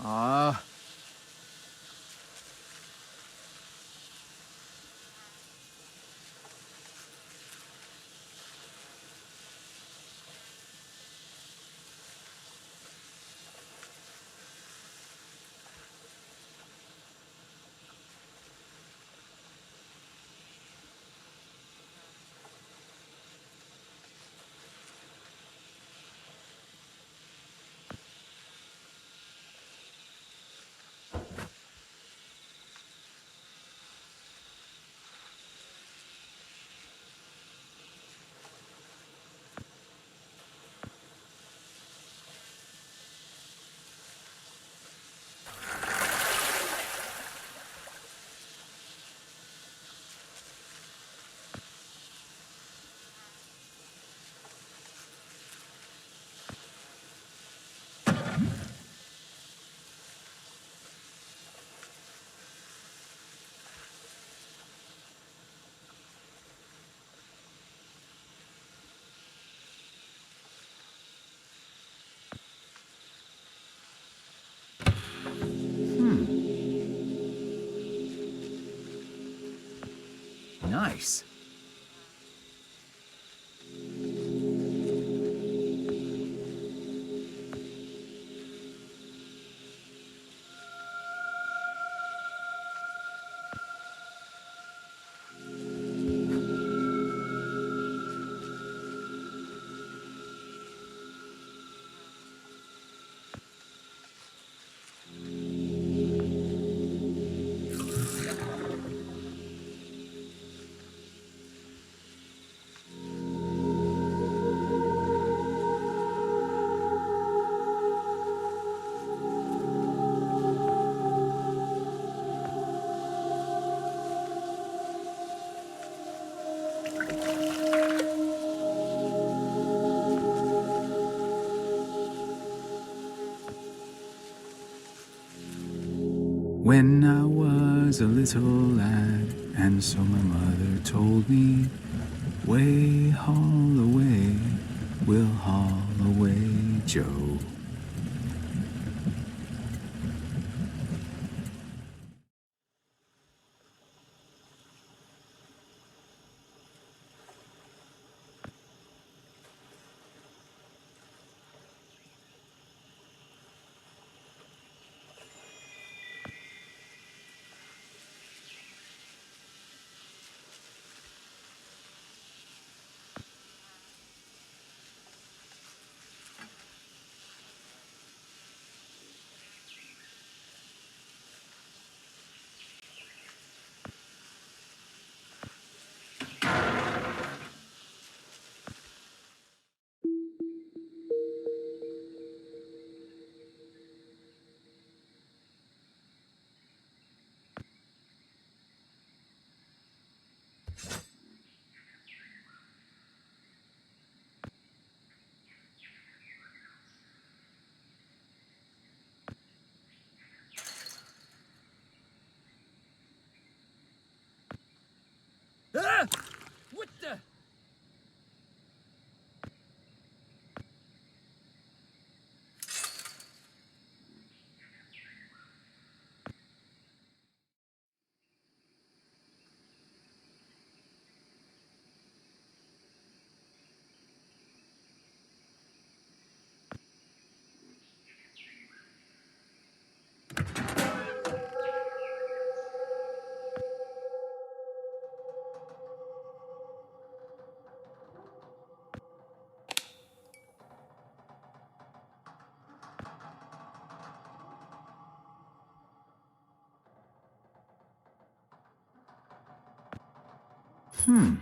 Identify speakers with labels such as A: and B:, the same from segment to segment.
A: Ah. Nice. When I was a little lad, and so my mother told me, way haul away, we'll haul away, Joe. Hmm.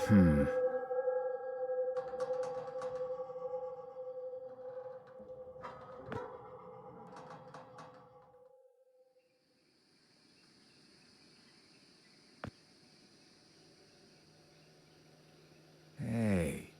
A: Hmm. Hey.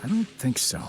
A: I don't think so.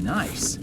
B: Nice.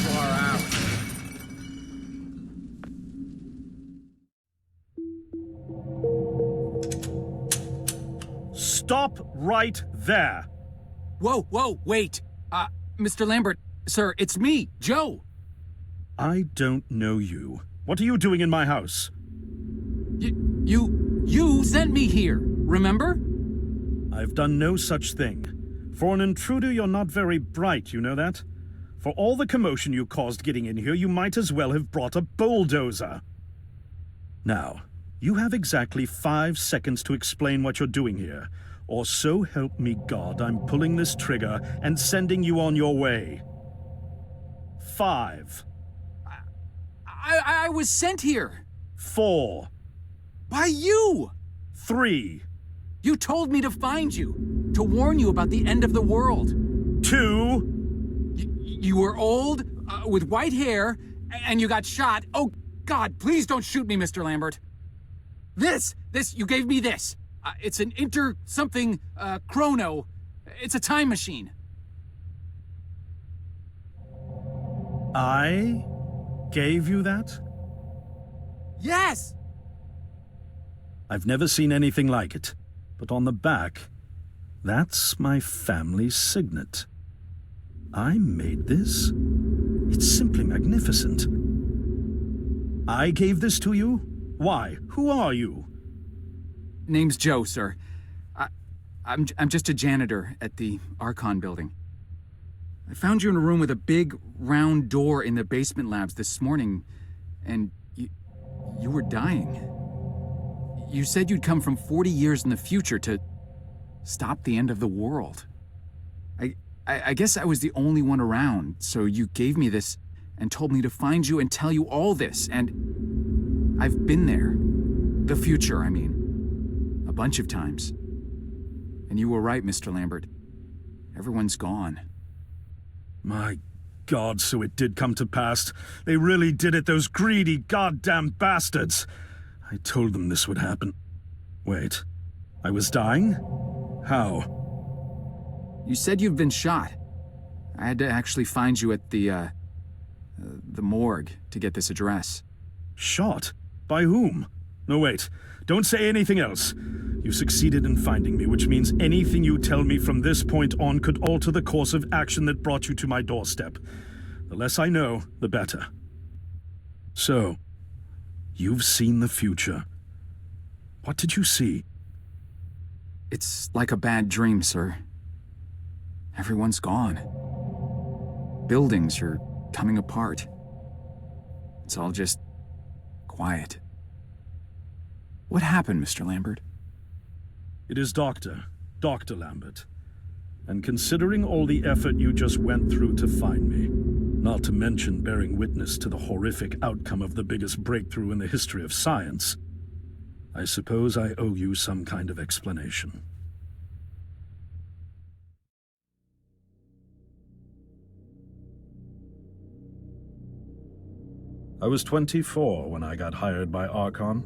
A: Far out.
B: Stop right there!
A: Whoa, wait. Mr. Lambert, sir, it's me, Joe.
B: I don't know you. What are you doing in my house?
A: You sent me here, remember?
B: I've done no such thing. For an intruder, you're not very bright, you know that? For all the commotion you caused getting in here, you might as well have brought a bulldozer. Now, you have exactly 5 seconds to explain what you're doing here. Or so help me God, I'm pulling this trigger and sending you on your way. 5.
A: I was sent here.
B: 4.
A: By you!
B: 3.
A: You told me to find you, to warn you about the end of the world.
B: 2.
A: You were old, with white hair, and you got shot. Oh, God, please don't shoot me, Mr. Lambert. You gave me this. It's an chrono. It's a time machine.
B: I gave you that?
A: Yes!
B: I've never seen anything like it. But on the back, that's my family signet. I made this? It's simply magnificent. I gave this to you? Why? Who are you?
A: Name's Joe, sir. I'm just a janitor at the Archon building. I found you in a room with a big, round door in the basement labs this morning, and you were dying. You said you'd come from 40 years in the future to stop the end of the world. I guess I was the only one around, so you gave me this and told me to find you and tell you all this, and I've been there. The future, I mean. A bunch of times. And you were right, Mr. Lambert. Everyone's gone.
B: My God, so it did come to pass. They really did it, those greedy goddamn bastards. I told them this would happen. Wait, I was dying? How?
A: You said you've been shot. I had to actually find you at the morgue to get this address.
B: Shot? By whom? No, wait. Don't say anything else. You succeeded in finding me, which means anything you tell me from this point on could alter the course of action that brought you to my doorstep. The less I know, the better. So, you've seen the future. What did you see?
A: It's like a bad dream, sir. Everyone's gone. Buildings are coming apart. It's all just quiet. What happened, Mr. Lambert?
B: It is Dr. Lambert. And considering all the effort you just went through to find me, not to mention bearing witness to the horrific outcome of the biggest breakthrough in the history of science, I suppose I owe you some kind of explanation. I was 24 when I got hired by Archon,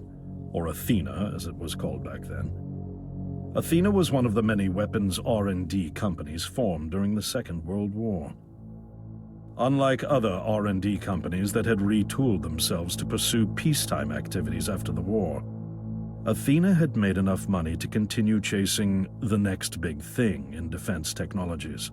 B: or Athena as it was called back then. Athena was one of the many weapons R&D companies formed during the Second World War. Unlike other R&D companies that had retooled themselves to pursue peacetime activities after the war, Athena had made enough money to continue chasing the next big thing in defense technologies.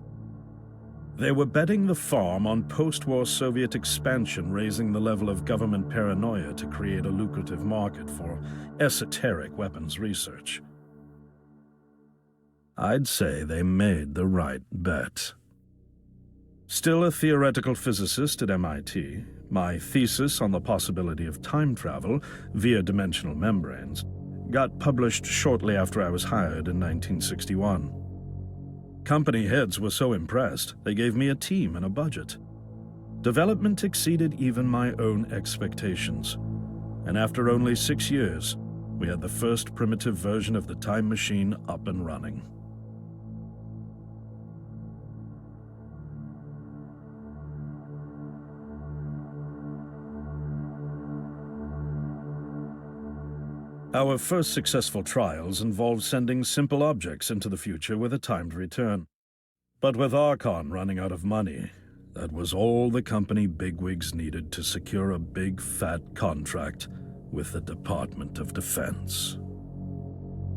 B: They were betting the farm on post-war Soviet expansion, raising the level of government paranoia to create a lucrative market for esoteric weapons research. I'd say they made the right bet. Still a theoretical physicist at MIT, my thesis on the possibility of time travel via dimensional membranes got published shortly after I was hired in 1961. Company heads were so impressed, they gave me a team and a budget. Development exceeded even my own expectations. And after only 6 years, we had the first primitive version of the time machine up and running. Our first successful trials involved sending simple objects into the future with a timed return. But with Archon running out of money, that was all the company bigwigs needed to secure a big fat contract with the Department of Defense.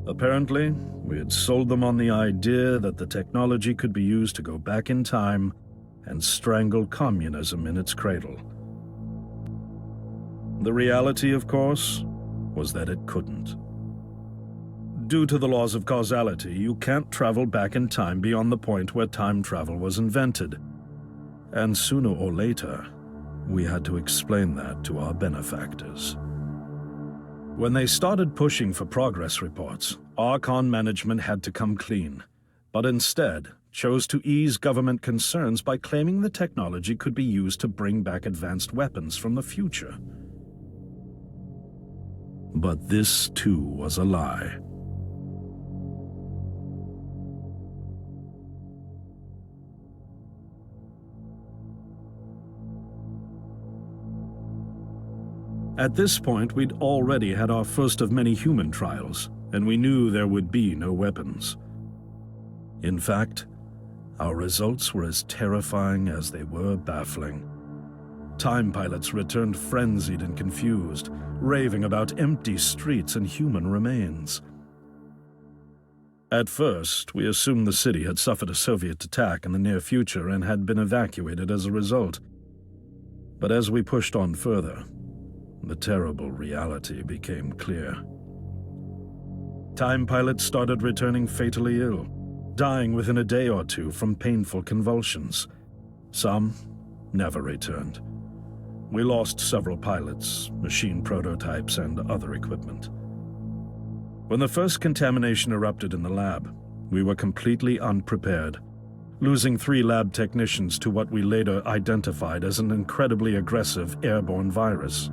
B: Apparently, we had sold them on the idea that the technology could be used to go back in time and strangle communism in its cradle. The reality, of course, was that it couldn't. Due to the laws of causality, you can't travel back in time beyond the point where time travel was invented. And sooner or later, we had to explain that to our benefactors. When they started pushing for progress reports, Archon management had to come clean, but instead chose to ease government concerns by claiming the technology could be used to bring back advanced weapons from the future. But this, too, was a lie. At this point, we'd already had our first of many human trials, and we knew there would be no weapons. In fact, our results were as terrifying as they were baffling. Time pilots returned frenzied and confused, raving about empty streets and human remains. At first, we assumed the city had suffered a Soviet attack in the near future and had been evacuated as a result. But as we pushed on further, the terrible reality became clear. Time pilots started returning fatally ill, dying within a day or two from painful convulsions. Some never returned. We lost several pilots, machine prototypes, and other equipment. When the first contamination erupted in the lab, we were completely unprepared, losing 3 lab technicians to what we later identified as an incredibly aggressive airborne virus.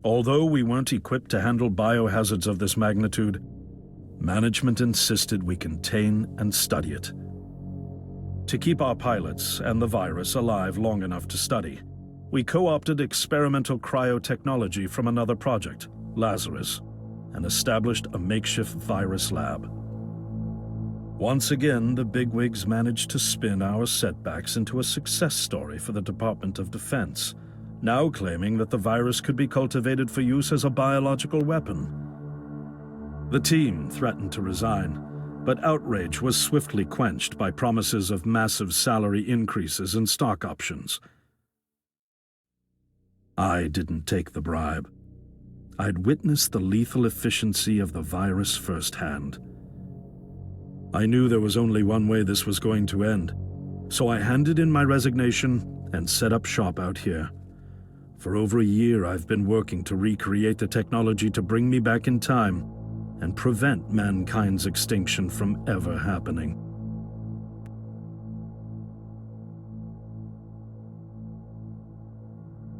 B: Although we weren't equipped to handle biohazards of this magnitude, management insisted we contain and study it. To keep our pilots and the virus alive long enough to study, we co-opted experimental cryotechnology from another project, Lazarus, and established a makeshift virus lab. Once again, the bigwigs managed to spin our setbacks into a success story for the Department of Defense, now claiming that the virus could be cultivated for use as a biological weapon. The team threatened to resign, but outrage was swiftly quenched by promises of massive salary increases and stock options. I didn't take the bribe. I'd witnessed the lethal efficiency of the virus firsthand. I knew there was only one way this was going to end, so I handed in my resignation and set up shop out here. For over a year, I've been working to recreate the technology to bring me back in time and prevent mankind's extinction from ever happening.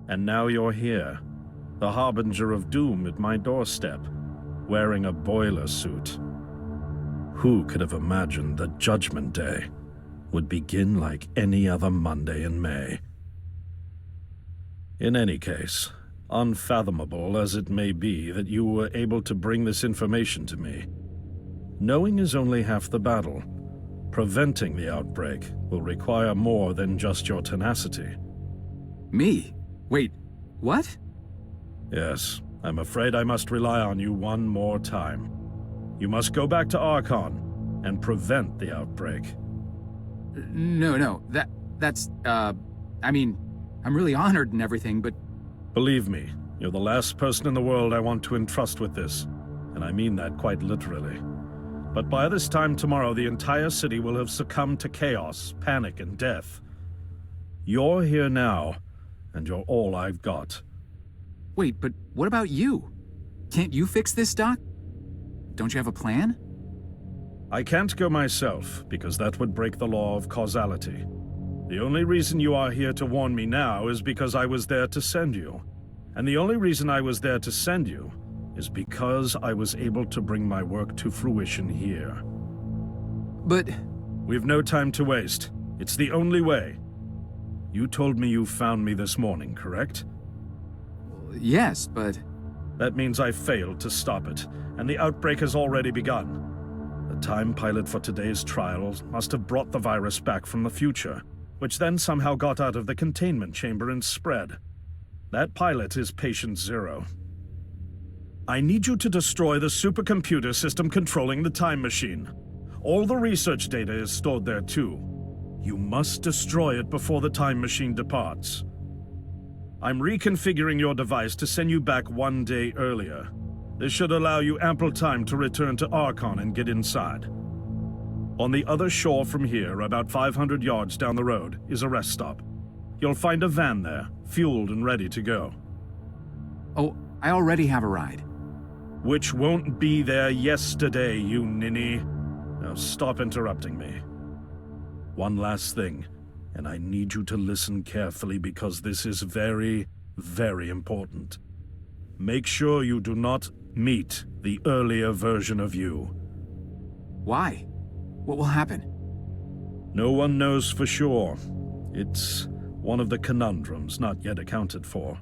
B: And now you're here, the harbinger of doom at my doorstep, wearing a boiler suit. Who could have imagined that Judgment Day would begin like any other Monday in May? In any case, unfathomable as it may be that you were able to bring this information to me, knowing is only half the battle. Preventing the outbreak will require more than just your tenacity.
A: Me? Wait, what?
B: Yes, I'm afraid I must rely on you one more time. You must go back to Archon and prevent the outbreak.
A: No, that's, I mean, I'm really honored and everything, but...
B: Believe me, you're the last person in the world I want to entrust with this, and I mean that quite literally. But by this time tomorrow, the entire city will have succumbed to chaos, panic, and death. You're here now, and you're all I've got.
A: Wait, but what about you? Can't you fix this, Doc? Don't you have a plan?
B: I can't go myself, because that would break the law of causality. The only reason you are here to warn me now is because I was there to send you. And the only reason I was there to send you is because I was able to bring my work to fruition here.
A: But...
B: We've no time to waste. It's the only way. You told me you found me this morning, correct?
A: Yes, but...
B: That means I failed to stop it, and the outbreak has already begun. The time pilot for today's trials must have brought the virus back from the future, which then somehow got out of the containment chamber and spread. That pilot is Patient Zero. I need you to destroy the supercomputer system controlling the time machine. All the research data is stored there too. You must destroy it before the time machine departs. I'm reconfiguring your device to send you back 1 day earlier. This should allow you ample time to return to Archon and get inside. On the other shore from here, about 500 yards down the road, is a rest stop. You'll find a van there, fueled and ready to go.
A: Oh, I already have a ride.
B: Which won't be there yesterday, you ninny. Now stop interrupting me. One last thing, and I need you to listen carefully because this is very, very important. Make sure you do not meet the earlier version of you.
A: Why? What will happen?
B: No one knows for sure. It's one of the conundrums not yet accounted for.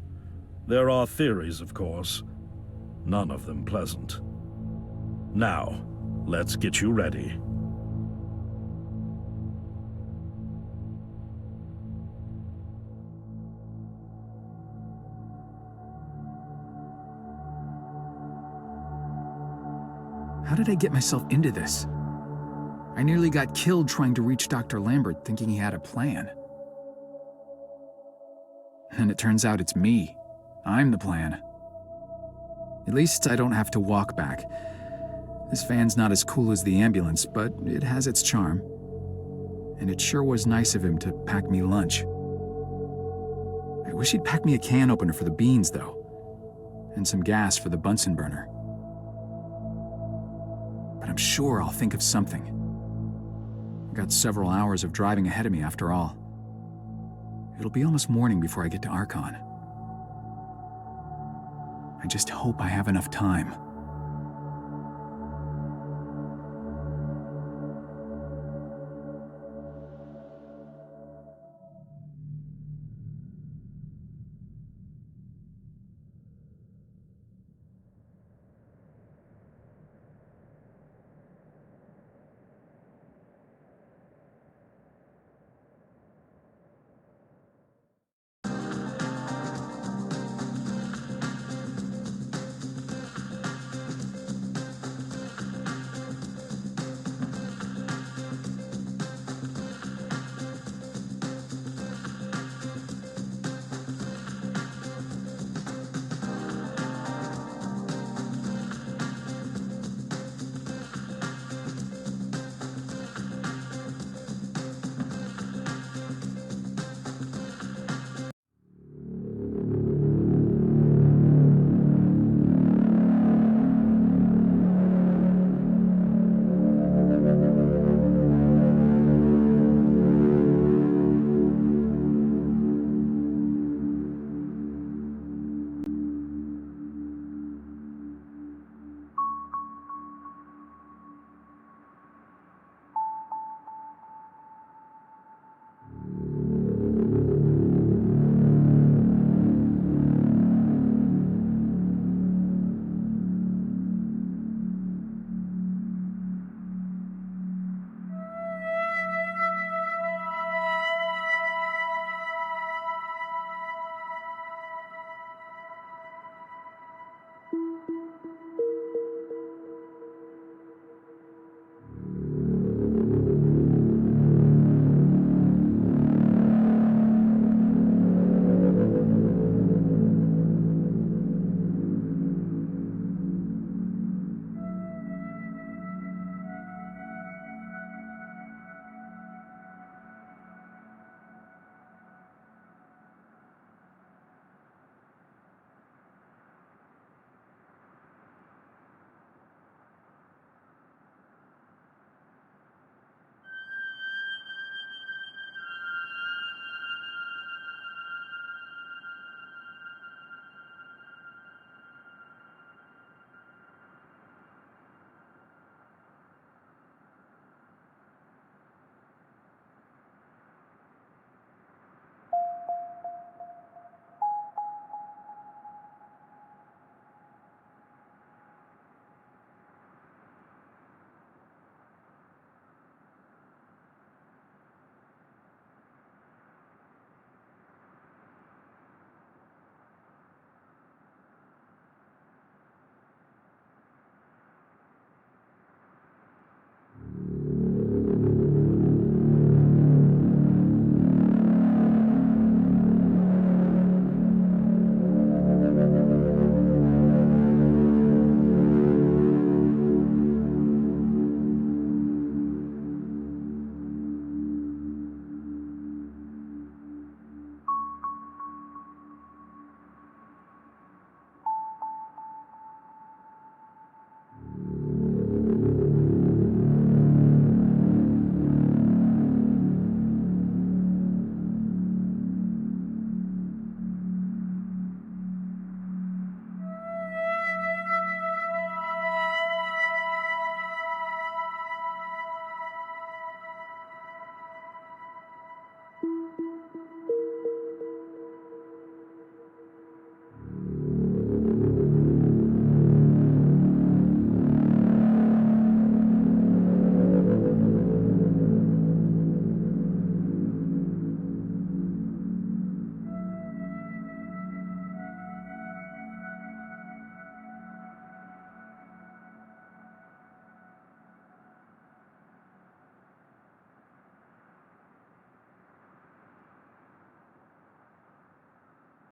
B: There are theories, of course. None of them pleasant. Now, let's get you ready.
A: How did I get myself into this? I nearly got killed trying to reach Dr. Lambert thinking he had a plan. And it turns out it's me. I'm the plan. At least I don't have to walk back. This van's not as cool as the ambulance, but it has its charm. And it sure was nice of him to pack me lunch. I wish he'd pack me a can opener for the beans, though. And some gas for the Bunsen burner. But I'm sure I'll think of something. I've got several hours of driving ahead of me after all. It'll be almost morning before I get to Archon. I just hope I have enough time.